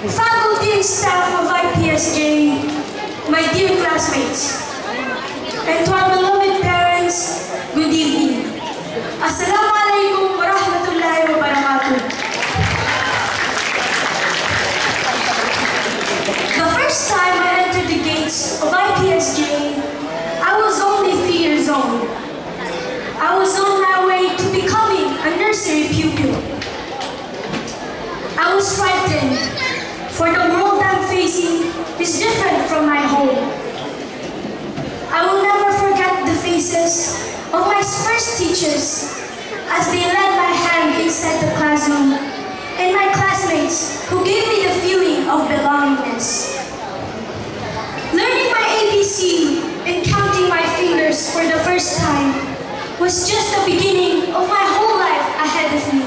faculty and staff of IPSJ, my dear classmates, and to our beloved parents, good evening. Assalamu alaikum wa rahmatullahi wa barakatuh. The first time I entered the gates of IPSJ, I was only 3 years old. I was on my way to becoming a nursery pupil. I was frightened, for the world I'm facing is different from my home. I will never forget the faces of my first teachers as they led my hand inside the classroom, and my classmates who gave me the feeling of belongingness. Learning my ABC and counting my fingers for the first time was just the beginning of my whole life ahead of me.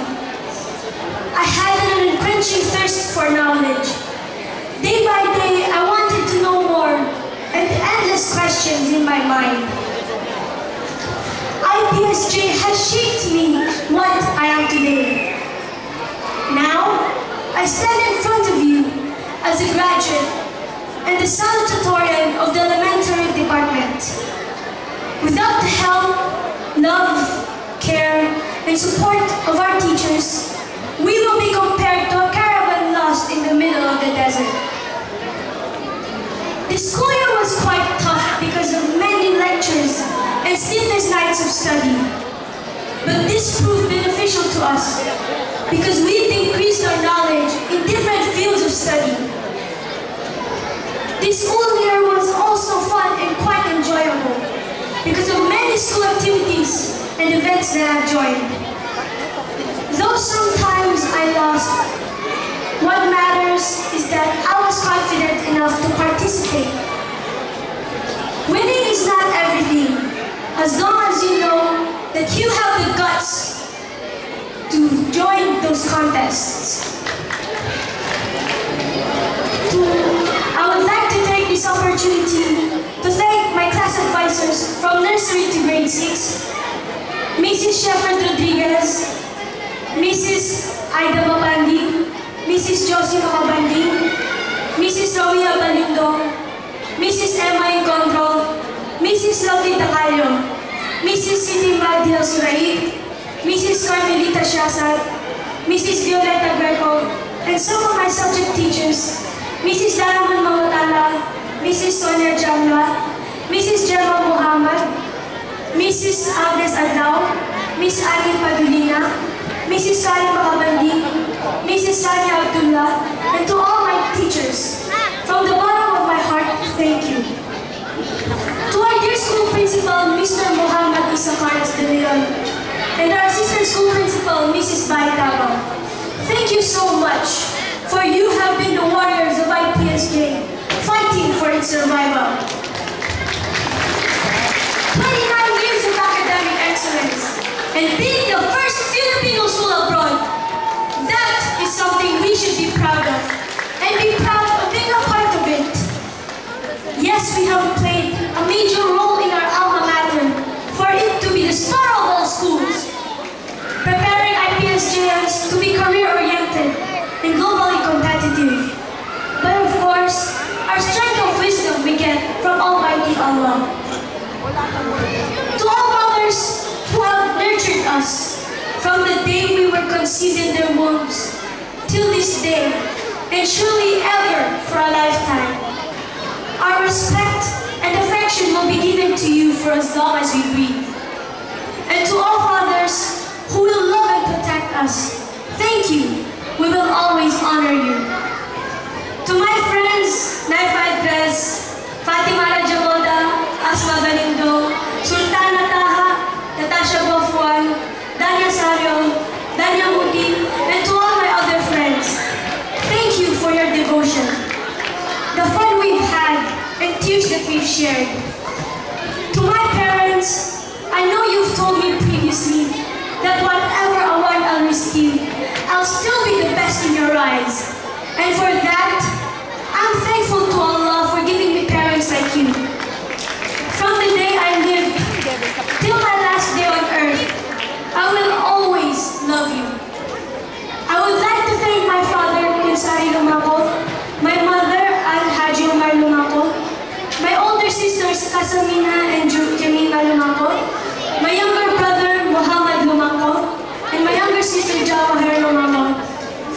I had an unquenching thirst for knowledge. Day by day, I wanted to know more, and endless questions in my mind. IPSJ has shaped me what I am today. Now, I stand in front of you as a graduate and the salutatorian of the elementary department. Without the help, love, care, and support of our teachers, we will be compared to a caravan lost in the middle of the desert. The school year was quite tough because of many lectures and sleepless nights of study. But this proved beneficial to us because we've increased our knowledge in different fields of study. This school year was also fun and quite enjoyable because of many school activities and events that I've joined. Though sometimes I lost, what matters is that I was confident enough to participate. Winning is not everything, as long as you know that you have the guts to join those contests. I would like to take this opportunity to thank my class advisors from nursery to grade 6, Mrs. Shepherd Rodriguez, Mrs. Aida Mapandi, Mrs. Josie Makabandi, Mrs. Romia Balindo, Mrs. Emma Incontrol, Mrs. Lovely Tacayo, Mrs. Siti Madia Surai, Mrs. Carmelita Shasad, Mrs. Violeta Greco, and some of my subject teachers, Mrs. Daraman Mamatala, Mrs. Sonia Jamla, Mrs. Gemma Muhammad, Mrs. Agnes Adlaw, Miss Ani Padulina, Mrs. Karim Makabandi, Mrs. Sania Abdullah, and to all my teachers, from the bottom of my heart, thank you. To our dear school principal, Mr. Muhammad Isakaras de Leon, and our assistant school principal, Mrs. Baitaba, thank you so much, for you have been the warriors of IPSJ, fighting for its survival. 29 years of academic excellence, and being the first Filipino school abroad, that is something we should be proud of, and be proud of being a part of it. Yes, we have played a major role in our alma mater for it to be the star of all schools, preparing IPSJs to be career-oriented and globally competitive. But of course, our strength of wisdom we get from Almighty Allah. To all mothers who have nurtured us from the day we were conceived in their wombs till this day, and surely ever for a lifetime, our respect and affection will be given to you for as long as we breathe. And to all fathers who will love and protect us, thank you. We will always honor you. To my friends, Naifad Dress, Fatima Rajaboda, Asma Balindo, Sultana Taha, Natasha Bofuan, Danya Sario, Danya Muti, and to all my other friends, thank you for your devotion, the fun we've had, and tears that we've shared. To my parents, I know you've told me previously that whatever award I'll receive, I'll still be the best in your eyes. And for that, I'm thankful to Allah for giving me parents like you. From the day I lived till my last day on earth, I will always love you. I would like to thank my father, Lomangco, Samina and Jomana Lomangco, my younger brother Muhammad Lomangco, and my younger sister Jomana Lomangco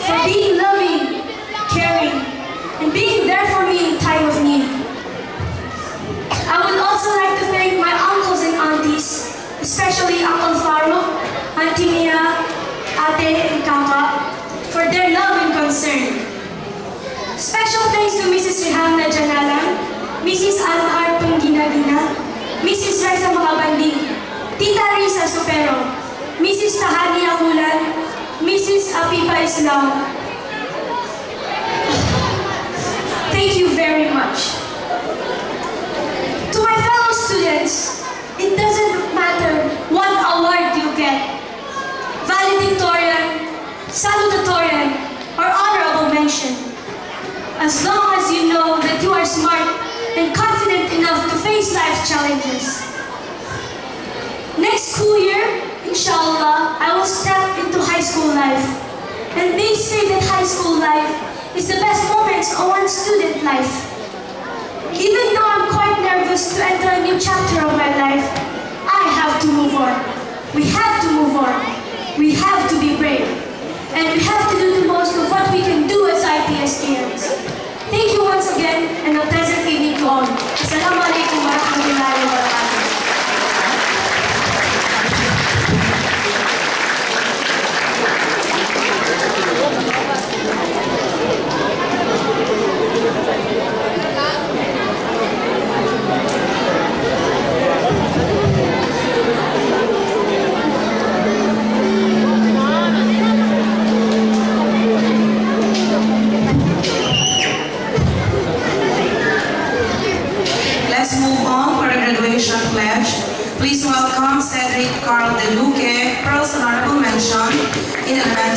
for being loving, caring, and being there for me in time of need. I would also like to thank my uncles and aunties, especially Uncle Faro, Auntie Mia, Ate, and Kaka, for their love and concern. Special thanks to Mrs. Rihanna Janalang, Mrs. Anhar Pangginagina, Mrs. Reza Makabanding, Tita Risa Supero, Mrs. Tahani Ahulan, Mrs. Apipa Islam. Thank you very much. To my fellow students, it doesn't matter what award you get, valedictorian, salutatorian, or honorable mention. As long as you know that you are smart and confident enough to face life's challenges. Next school year, inshallah, I will step into high school life. And they say that high school life is the best moments of one's student life. Even though I'm quite nervous to enter a new chapter of my life, I have to move on. We have to move on. We have to be brave. And we have to do the most of what we can do as IPSKMs. Thank you once again, and a pleasant evening to all. Assalamualaikum warahmatullahi wabarakatuh. Please welcome Cedric Carl De Luque, Pearls Honorable Mention in Advanced